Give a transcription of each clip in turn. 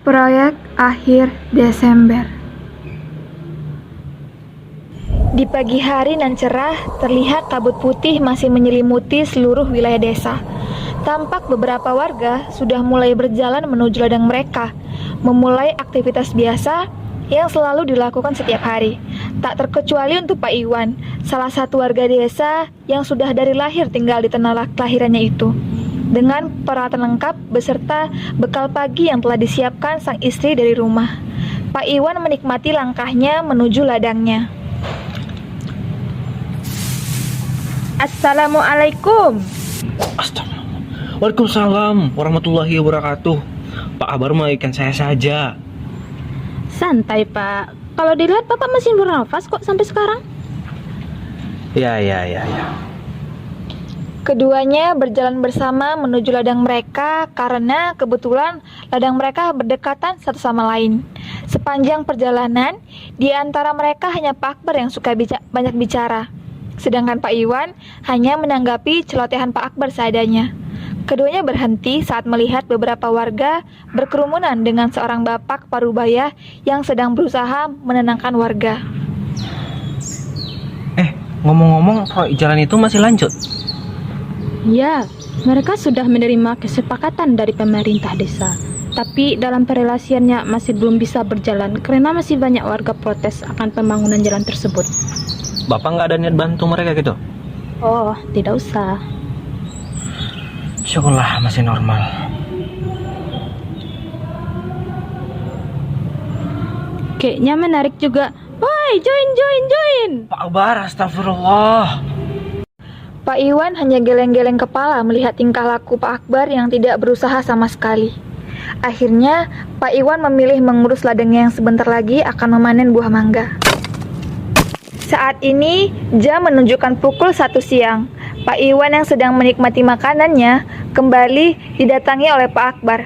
Proyek akhir Desember. Di pagi hari nan cerah, terlihat kabut putih masih menyelimuti seluruh wilayah desa. Tampak beberapa warga sudah mulai berjalan menuju ladang mereka, memulai aktivitas biasa yang selalu dilakukan setiap hari. Tak terkecuali untuk Pak Iwan, salah satu warga desa yang sudah dari lahir tinggal di tanah kelahirannya itu. Dengan peralatan lengkap beserta bekal pagi yang telah disiapkan sang istri dari rumah. Pak Iwan menikmati langkahnya menuju ladangnya. Assalamualaikum. Astagfirullah. Waalaikumsalam warahmatullahi wabarakatuh. Pak Abar mah ikan saya saja. Santai Pak, kalau dilihat Bapak masih bernafas kok sampai sekarang. Ya. Keduanya berjalan bersama menuju ladang mereka karena kebetulan ladang mereka berdekatan satu sama lain. Sepanjang perjalanan, di antara mereka hanya Pak Akbar yang suka banyak bicara. Sedangkan Pak Iwan hanya menanggapi celotehan Pak Akbar seadanya. Keduanya berhenti saat melihat beberapa warga berkerumunan dengan seorang bapak parubaya yang sedang berusaha menenangkan warga. Ngomong-ngomong, proyek jalan itu masih lanjut? Ya, mereka sudah menerima kesepakatan dari pemerintah desa. Tapi dalam perelasiannya masih belum bisa berjalan karena masih banyak warga protes akan pembangunan jalan tersebut. Bapak nggak ada niat bantu mereka gitu? Oh, tidak usah. Syukurlah masih normal. Kayaknya menarik juga. Woi, join. Pak Akbar, astagfirullah. Pak Iwan hanya geleng-geleng kepala melihat tingkah laku Pak Akbar yang tidak berusaha sama sekali. Akhirnya, Pak Iwan memilih mengurus ladangnya yang sebentar lagi akan memanen buah mangga. Saat ini, jam menunjukkan pukul 1 siang. Pak Iwan yang sedang menikmati makanannya kembali didatangi oleh Pak Akbar.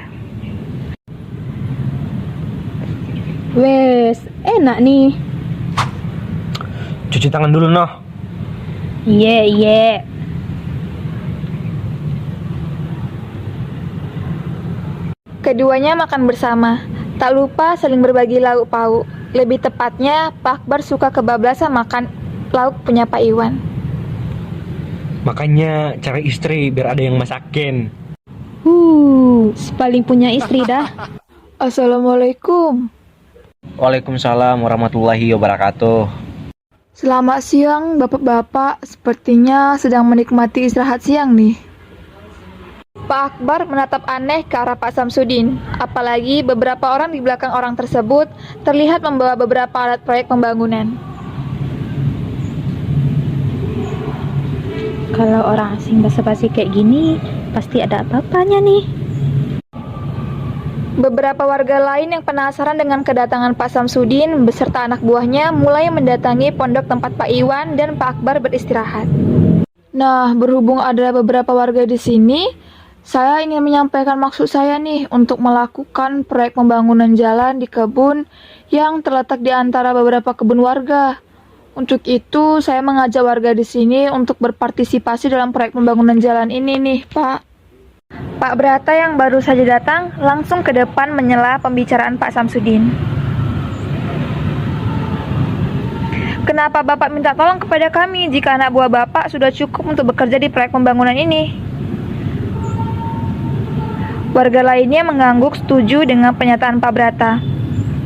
Wes, enak nih. Cuci tangan dulu noh. Iya. Keduanya makan bersama, tak lupa saling berbagi lauk pauk. Lebih tepatnya, Pak Akbar suka kebablasan makan lauk punya Pak Iwan. Makanya cari istri biar ada yang masakin. Paling punya istri dah. Assalamualaikum. Waalaikumsalam warahmatullahi wabarakatuh. Selamat siang, bapak-bapak. Sepertinya sedang menikmati istirahat siang nih. Pak Akbar menatap aneh ke arah Pak Samsudin. Apalagi beberapa orang di belakang orang tersebut terlihat membawa beberapa alat proyek pembangunan. Kalau orang asing basa-basi kayak gini, pasti ada apa-apanya nih. Beberapa warga lain yang penasaran dengan kedatangan Pak Samsudin beserta anak buahnya mulai mendatangi pondok tempat Pak Iwan dan Pak Akbar beristirahat. Nah, berhubung ada beberapa warga di sini, saya ingin menyampaikan maksud saya nih untuk melakukan proyek pembangunan jalan di kebun yang terletak di antara beberapa kebun warga. Untuk itu, saya mengajak warga di sini untuk berpartisipasi dalam proyek pembangunan jalan ini nih, Pak. Pak Brata yang baru saja datang langsung ke depan menyela pembicaraan Pak Samsudin. Kenapa Bapak minta tolong kepada kami jika anak buah Bapak sudah cukup untuk bekerja di proyek pembangunan ini? Warga lainnya mengangguk setuju dengan pernyataan Pak Brata.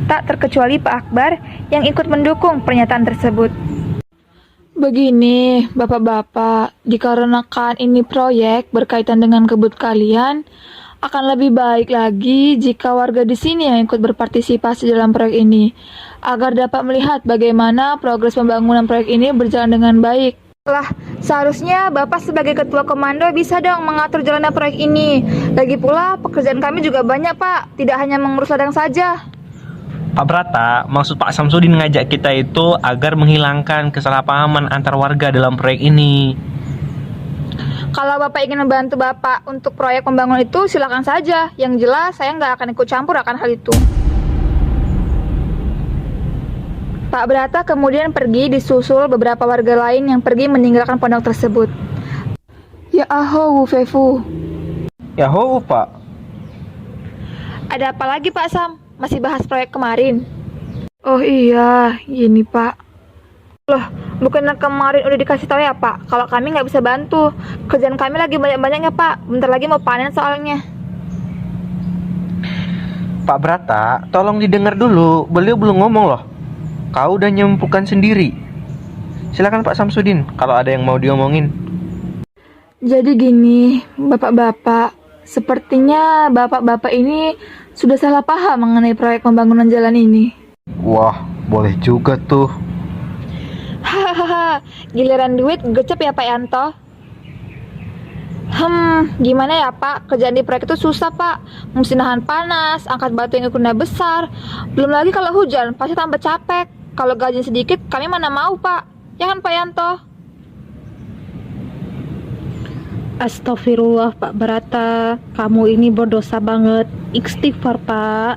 Tak terkecuali Pak Akbar yang ikut mendukung pernyataan tersebut. Begini, bapak-bapak, dikarenakan ini proyek berkaitan dengan kebun kalian, akan lebih baik lagi jika warga di sini yang ikut berpartisipasi dalam proyek ini, agar dapat melihat bagaimana progres pembangunan proyek ini berjalan dengan baik. Lah, seharusnya Bapak sebagai ketua komando bisa dong mengatur jalannya proyek ini. Lagi pula, pekerjaan kami juga banyak, Pak, tidak hanya mengurus ladang saja. Pak Brata, maksud Pak Samsudin ngajak kita itu agar menghilangkan kesalahpahaman antar warga dalam proyek ini. Kalau Bapak ingin membantu Bapak untuk proyek pembangunan itu, silakan saja. Yang jelas, saya nggak akan ikut campur akan hal itu. Pak Brata kemudian pergi disusul beberapa warga lain yang pergi meninggalkan pondok tersebut. Ya aho, Wu Fefu. Yahoo, Pak. Ada apa lagi Pak Sam? Masih bahas proyek kemarin? Oh iya, gini Pak. Loh, bukannya kemarin udah dikasih tahu ya Pak, kalau kami nggak bisa bantu. Kerjaan kami lagi banyak-banyaknya Pak, bentar lagi mau panen soalnya. Pak Brata, tolong didengar dulu. Beliau belum ngomong loh. Kau udah nyempukan sendiri. Silakan Pak Samsudin, kalau ada yang mau diomongin. Jadi gini, bapak-bapak, sepertinya bapak-bapak ini sudah salah paham mengenai proyek pembangunan jalan ini. Wah, boleh juga tuh. Hahaha, giliran duit gecep ya Pak Yanto. Gimana ya Pak, kerjaan di proyek itu susah Pak. Mesti nahan panas, angkat batu yang ukurannya besar. Belum lagi kalau hujan, pasti tambah capek. Kalau gaji sedikit, kami mana mau Pak. Ya kan Pak Yanto? Astagfirullah Pak Brata, kamu ini berdosa banget. Istighfar Pak.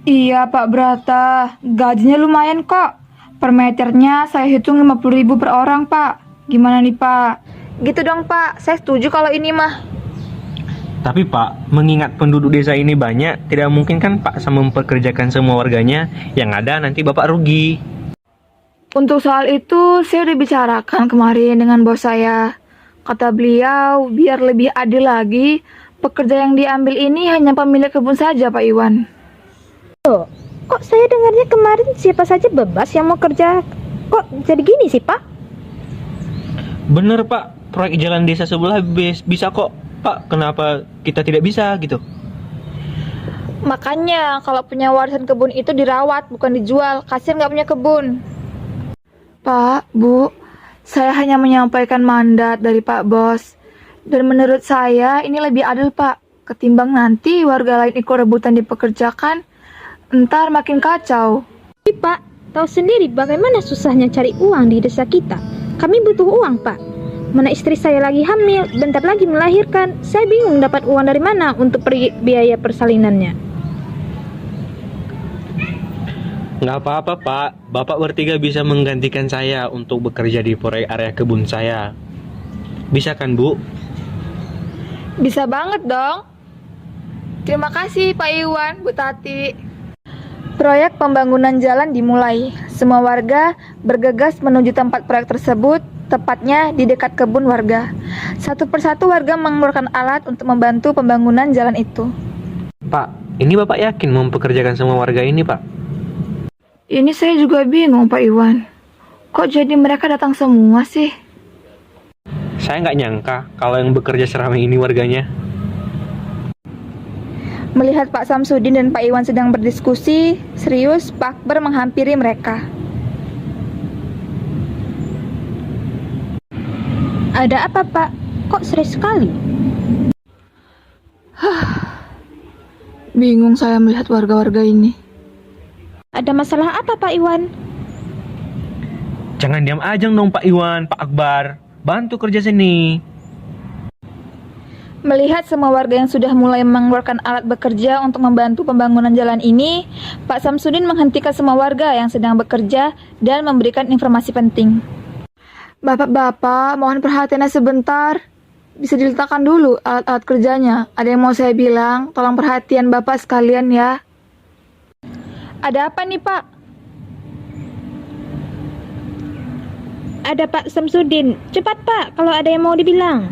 Iya Pak Brata, gajinya lumayan kok. Per meternya saya hitung 50.000 per orang Pak. Gimana nih Pak? Gitu dong Pak, saya setuju kalau ini mah. Tapi Pak, mengingat penduduk desa ini banyak, tidak mungkin kan Pak Sam memperkerjakan semua warganya. Yang ada nanti Bapak rugi. Untuk soal itu saya udah bicarakan kemarin dengan bos saya. Kata beliau, biar lebih adil lagi, pekerja yang diambil ini hanya pemilik kebun saja Pak Iwan. Kok saya dengarnya kemarin siapa saja bebas yang mau kerja? Kok jadi gini sih Pak? Bener Pak, proyek jalan desa sebelah bisa kok. Pak, kenapa kita tidak bisa gitu? Makanya kalau punya warisan kebun itu dirawat, bukan dijual. Kasian nggak punya kebun. Pak, Bu, saya hanya menyampaikan mandat dari Pak Bos. Dan menurut saya ini lebih adil Pak. Ketimbang nanti warga lain ikut rebutan dipekerjakan, ntar makin kacau. Tapi Pak, tahu sendiri bagaimana susahnya cari uang di desa kita. Kami butuh uang Pak. Mana istri saya lagi hamil, bentar lagi melahirkan. Saya bingung dapat uang dari mana untuk biaya persalinannya. Nggak apa-apa Pak, Bapak bertiga bisa menggantikan saya untuk bekerja di proyek area kebun saya. Bisa kan Bu? Bisa banget dong. Terima kasih Pak Iwan, Bu Tati. Proyek pembangunan jalan dimulai. Semua warga bergegas menuju tempat proyek tersebut, tepatnya di dekat kebun warga. Satu persatu warga mengeluarkan alat untuk membantu pembangunan jalan itu. Pak, ini Bapak yakin mempekerjakan semua warga ini Pak? Ini saya juga bingung Pak Iwan. Kok jadi mereka datang semua sih? Saya nggak nyangka kalau yang bekerja seramai ini warganya. Melihat Pak Samsudin dan Pak Iwan sedang berdiskusi, serius Pak Akbar menghampiri mereka. Ada apa Pak? Kok serius sekali? Bingung saya melihat warga-warga ini. Ada masalah apa Pak Iwan? Jangan diam aja dong Pak Iwan, Pak Akbar. Bantu kerja sini. Melihat semua warga yang sudah mulai mengeluarkan alat bekerja untuk membantu pembangunan jalan ini, Pak Samsudin menghentikan semua warga yang sedang bekerja dan memberikan informasi penting. Bapak-bapak, mohon perhatiannya sebentar. Bisa diletakkan dulu alat-alat kerjanya. Ada yang mau saya bilang, tolong perhatian Bapak sekalian ya. Ada apa nih Pak? Ada Pak Samsudin. Cepat Pak, kalau ada yang mau dibilang.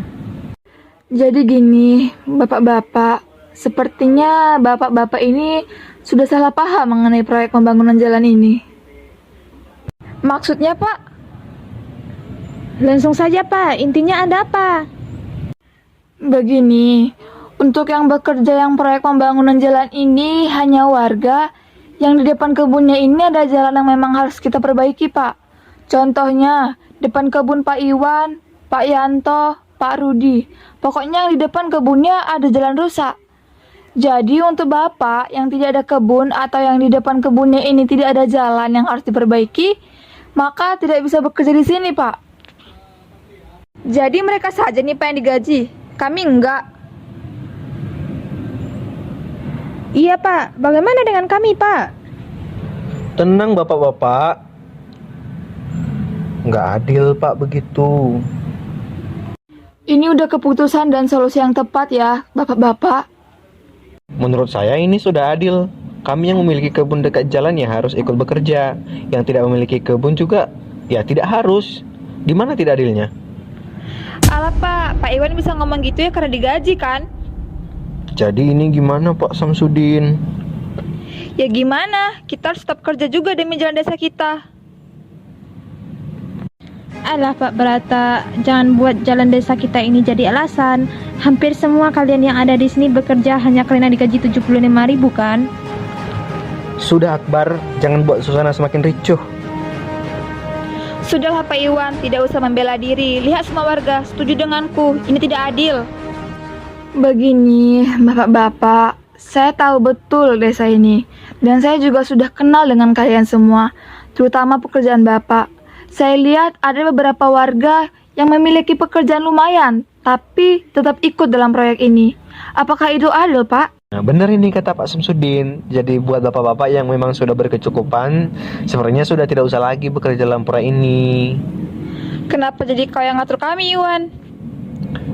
Jadi gini, bapak-bapak, sepertinya bapak-bapak ini sudah salah paham mengenai proyek pembangunan jalan ini. Maksudnya Pak? Langsung saja Pak, intinya ada apa? Begini, untuk yang bekerja yang proyek pembangunan jalan ini hanya warga. Yang di depan kebunnya ini ada jalan yang memang harus kita perbaiki Pak. Contohnya, depan kebun Pak Iwan, Pak Yanto, Pak Rudi. Pokoknya yang di depan kebunnya ada jalan rusak. Jadi untuk Bapak yang tidak ada kebun atau yang di depan kebunnya ini tidak ada jalan yang harus diperbaiki, maka tidak bisa bekerja di sini Pak. Jadi mereka saja nih Pak yang digaji, kami enggak. Iya Pak, bagaimana dengan kami Pak? Tenang Bapak-bapak. Nggak adil Pak begitu. Ini udah keputusan dan solusi yang tepat ya, Bapak-bapak. Menurut saya ini sudah adil. Kami yang memiliki kebun dekat jalan ya harus ikut bekerja. Yang tidak memiliki kebun juga ya tidak harus. Di mana tidak adilnya? Alah Pak Iwan bisa ngomong gitu ya karena digaji kan? Jadi ini gimana Pak Samsudin? Ya gimana, kita harus tetap kerja juga demi jalan desa kita. Alah Pak Brata, jangan buat jalan desa kita ini jadi alasan. Hampir semua kalian yang ada di sini bekerja hanya karena digaji 75.000 kan? Sudah Akbar, jangan buat suasana semakin ricuh. Sudahlah Pak Iwan, tidak usah membela diri. Lihat semua warga, setuju denganku, ini tidak adil. Begini, Bapak-bapak, saya tahu betul desa ini. Dan saya juga sudah kenal dengan kalian semua, terutama pekerjaan Bapak. Saya lihat ada beberapa warga yang memiliki pekerjaan lumayan, tapi tetap ikut dalam proyek ini. Apakah itu adil, Pak? Nah, benar ini kata Pak Samsudin. Jadi buat bapak-bapak yang memang sudah berkecukupan, sebenarnya sudah tidak usah lagi bekerja dalam proyek ini. Kenapa jadi kau yang ngatur kami, Iwan?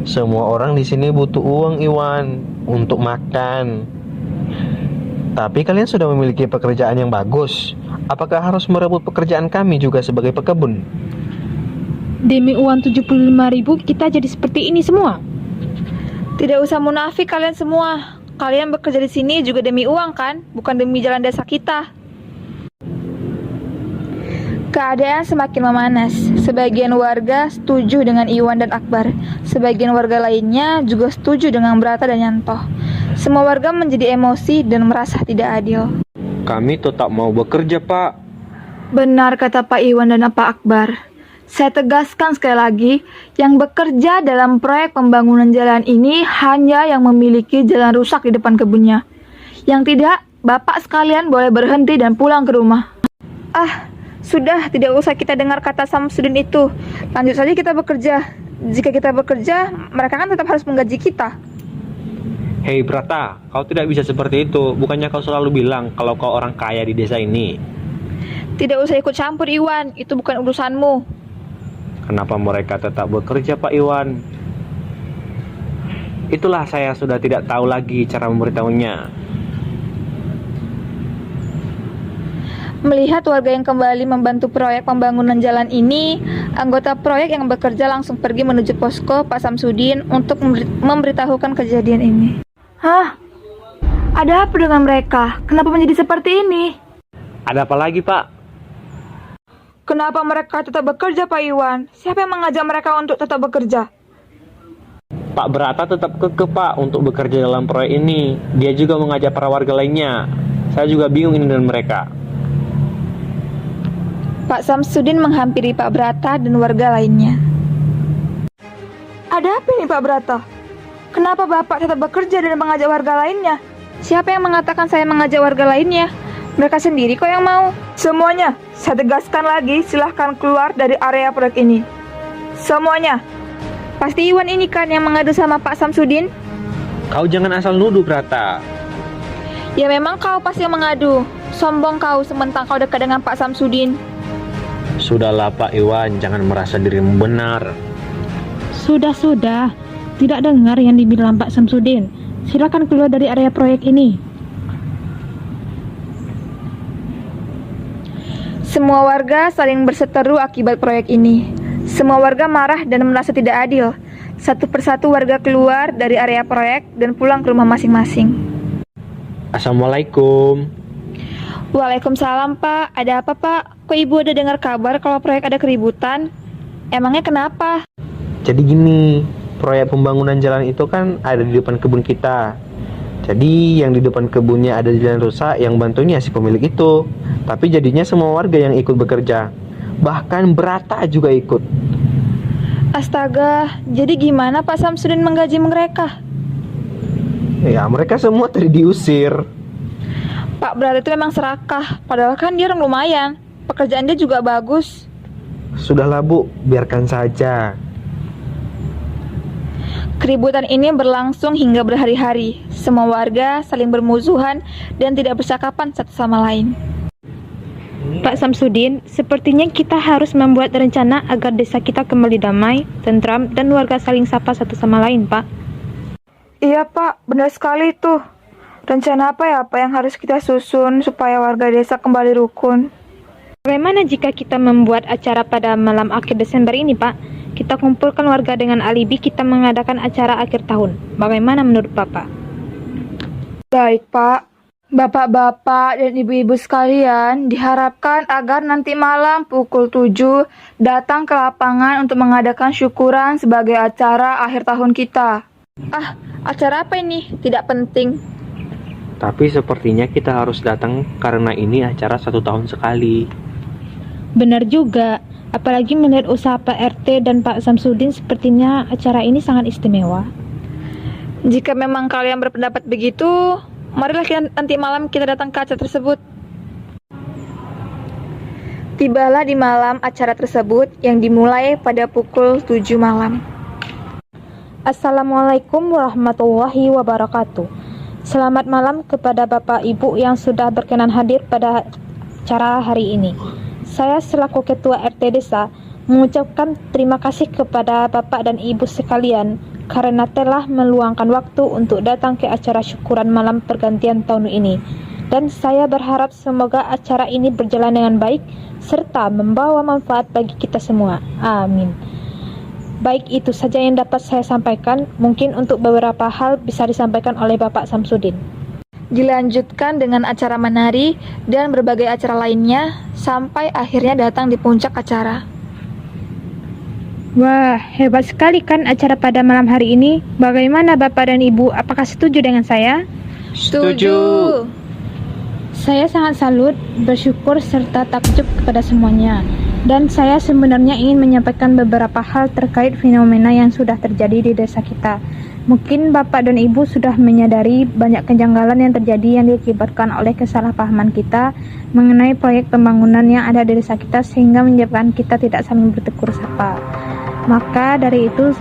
Semua orang di sini butuh uang, Iwan, untuk makan. Tapi kalian sudah memiliki pekerjaan yang bagus. Apakah harus merebut pekerjaan kami juga sebagai pekebun? Demi uang 75.000 kita jadi seperti ini semua. Tidak usah munafik kalian semua. Kalian bekerja di sini juga demi uang kan? Bukan demi jalan desa kita. Keadaan semakin memanas. Sebagian warga setuju dengan Iwan dan Akbar. Sebagian warga lainnya juga setuju dengan Brata dan Yanto. Semua warga menjadi emosi dan merasa tidak adil. Kami tetap mau bekerja, Pak. Benar kata Pak Iwan dan Pak Akbar. Saya tegaskan sekali lagi, yang bekerja dalam proyek pembangunan jalan ini hanya yang memiliki jalan rusak di depan kebunnya. Yang tidak, Bapak sekalian boleh berhenti dan pulang ke rumah. Sudah, tidak usah kita dengar kata Samsudin itu. Lanjut saja kita bekerja. Jika kita bekerja, mereka kan tetap harus menggaji kita. Hei Brata, kau tidak bisa seperti itu. Bukannya kau selalu bilang kalau kau orang kaya di desa ini? Tidak usah ikut campur Iwan, itu bukan urusanmu. Kenapa mereka tetap bekerja, Pak Iwan? Itulah saya sudah tidak tahu lagi cara memberitahunya. Melihat warga yang kembali membantu proyek pembangunan jalan ini, anggota proyek yang bekerja langsung pergi menuju posko Pak Samsudin untuk memberitahukan kejadian ini. Hah? Ada apa dengan mereka? Kenapa menjadi seperti ini? Ada apa lagi, Pak? Kenapa mereka tetap bekerja, Pak Iwan? Siapa yang mengajak mereka untuk tetap bekerja? Pak Brata tetap kekeh, Pak, untuk bekerja dalam proyek ini. Dia juga mengajak para warga lainnya. Saya juga bingung ini dengan mereka. Pak Samsudin menghampiri Pak Brata dan warga lainnya. Ada apa ini Pak Brata? Kenapa Bapak tetap bekerja dan mengajak warga lainnya? Siapa yang mengatakan saya mengajak warga lainnya? Mereka sendiri kok yang mau. Semuanya, saya tegaskan lagi, silahkan keluar dari area proyek ini. Semuanya. Pasti Iwan ini kan yang mengadu sama Pak Samsudin? Kau jangan asal nuduh, Brata. Ya memang kau pasti yang mengadu. Sombong kau sementang kau dekat dengan Pak Samsudin. Sudahlah Pak Iwan, jangan merasa dirimu benar. Sudah, tidak dengar yang dibilang Pak Samsudin. Silakan keluar dari area proyek ini. Semua warga saling berseteru akibat proyek ini. Semua warga marah dan merasa tidak adil. Satu persatu warga keluar dari area proyek dan pulang ke rumah masing-masing. Assalamualaikum. Waalaikumsalam Pak, ada apa Pak? Kok Ibu ada dengar kabar kalau proyek ada keributan? Emangnya kenapa? Jadi gini, proyek pembangunan jalan itu kan ada di depan kebun kita. Jadi yang di depan kebunnya ada jalan rusak, yang bantunya si pemilik itu. Tapi jadinya semua warga yang ikut bekerja. Bahkan Brata juga ikut. Astaga, jadi gimana Pak Samsudin menggaji mereka? Ya mereka semua tadi diusir. Pak Brata itu memang serakah, padahal kan dia orang lumayan. Pekerjaan dia juga bagus. Sudahlah Bu, biarkan saja. Keributan ini berlangsung hingga berhari-hari. Semua warga saling bermusuhan dan tidak bercakapan satu sama lain. Ini Pak Samsudin, sepertinya kita harus membuat rencana agar desa kita kembali damai, tentram, dan warga saling sapa satu sama lain, Pak. Iya Pak, benar sekali tuh. Rencana apa ya Pak yang harus kita susun supaya warga desa kembali rukun? Bagaimana jika kita membuat acara pada malam akhir Desember ini, Pak? Kita kumpulkan warga dengan alibi kita mengadakan acara akhir tahun. Bagaimana menurut Bapak? Baik Pak. Bapak-bapak dan ibu-ibu sekalian, diharapkan agar nanti malam pukul 7 datang ke lapangan untuk mengadakan syukuran sebagai acara akhir tahun kita. Ah, acara apa ini? Tidak penting. Tapi sepertinya kita harus datang karena ini acara 1 tahun sekali. Benar juga, apalagi melihat usaha Pak RT dan Pak Samsudin, sepertinya acara ini sangat istimewa. Jika memang kalian berpendapat begitu, marilah nanti malam kita datang ke acara tersebut. Tibalah di malam acara tersebut yang dimulai pada pukul 7 malam. Assalamualaikum warahmatullahi wabarakatuh. Selamat malam kepada Bapak Ibu yang sudah berkenan hadir pada acara hari ini. Saya selaku Ketua RT Desa mengucapkan terima kasih kepada Bapak dan Ibu sekalian karena telah meluangkan waktu untuk datang ke acara syukuran malam pergantian tahun ini. Dan saya berharap semoga acara ini berjalan dengan baik serta membawa manfaat bagi kita semua. Amin. Baik, itu saja yang dapat saya sampaikan. Mungkin untuk beberapa hal bisa disampaikan oleh Bapak Samsudin. Dilanjutkan dengan acara menari dan berbagai acara lainnya sampai akhirnya datang di puncak acara. Wah, hebat sekali kan acara pada malam hari ini. Bagaimana Bapak dan Ibu, apakah setuju dengan saya? Setuju. Saya sangat salut, bersyukur serta takjub kepada semuanya. Dan saya sebenarnya ingin menyampaikan beberapa hal terkait fenomena yang sudah terjadi di desa kita. Mungkin Bapak dan Ibu sudah menyadari banyak kejanggalan yang terjadi yang diakibatkan oleh kesalahpahaman kita mengenai proyek pembangunan yang ada di desa kita sehingga menyebabkan kita tidak saling bertegur sapa. Maka dari itu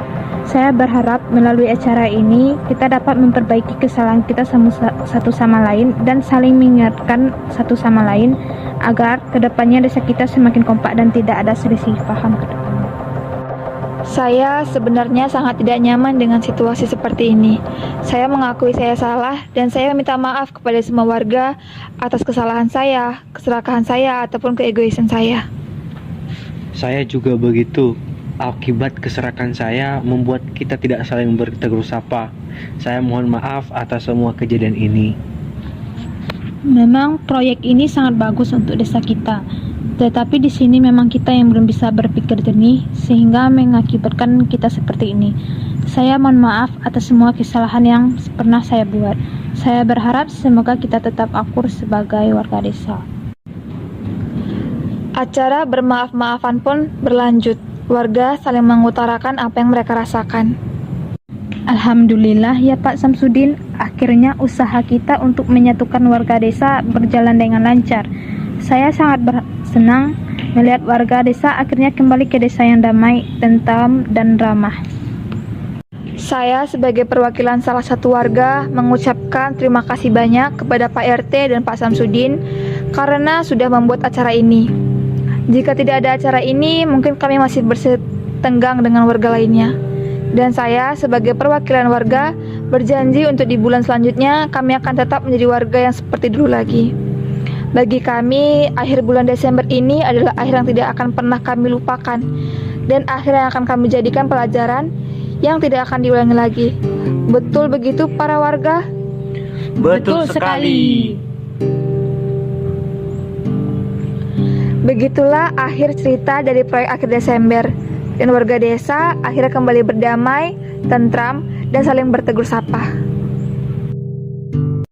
saya berharap melalui acara ini kita dapat memperbaiki kesalahan kita satu sama lain dan saling mengingatkan satu sama lain agar kedepannya desa kita semakin kompak dan tidak ada selisih paham ke depannya. Saya sebenarnya sangat tidak nyaman dengan situasi seperti ini. Saya mengakui saya salah dan saya meminta maaf kepada semua warga atas kesalahan saya, keserakahan saya, ataupun keegoisan saya. Saya juga begitu. Akibat keserakahan saya membuat kita tidak saling bertegur sapa. Saya mohon maaf atas semua kejadian ini. Memang proyek ini sangat bagus untuk desa kita. Tetapi di sini memang kita yang belum bisa berpikir jernih sehingga mengakibatkan kita seperti ini. Saya mohon maaf atas semua kesalahan yang pernah saya buat. Saya berharap semoga kita tetap akur sebagai warga desa. Acara bermaaf-maafan pun berlanjut. Warga saling mengutarakan apa yang mereka rasakan. Alhamdulillah ya Pak Samsudin, akhirnya usaha kita untuk menyatukan warga desa berjalan dengan lancar. Saya sangat senang melihat warga desa akhirnya kembali ke desa yang damai, tentram, dan ramah. Saya sebagai perwakilan salah satu warga mengucapkan terima kasih banyak kepada Pak RT dan Pak Samsudin karena sudah membuat acara ini. Jika tidak ada acara ini, mungkin kami masih bersetenggang dengan warga lainnya. Dan saya sebagai perwakilan warga berjanji untuk di bulan selanjutnya kami akan tetap menjadi warga yang seperti dulu lagi. Bagi kami, akhir bulan Desember ini adalah akhir yang tidak akan pernah kami lupakan dan akhir yang akan kami jadikan pelajaran yang tidak akan diulangi lagi. Betul begitu para warga? Betul sekali. Begitulah akhir cerita dari proyek akhir Desember. Dan warga desa akhirnya kembali berdamai, tentram, dan saling bertegur sapa.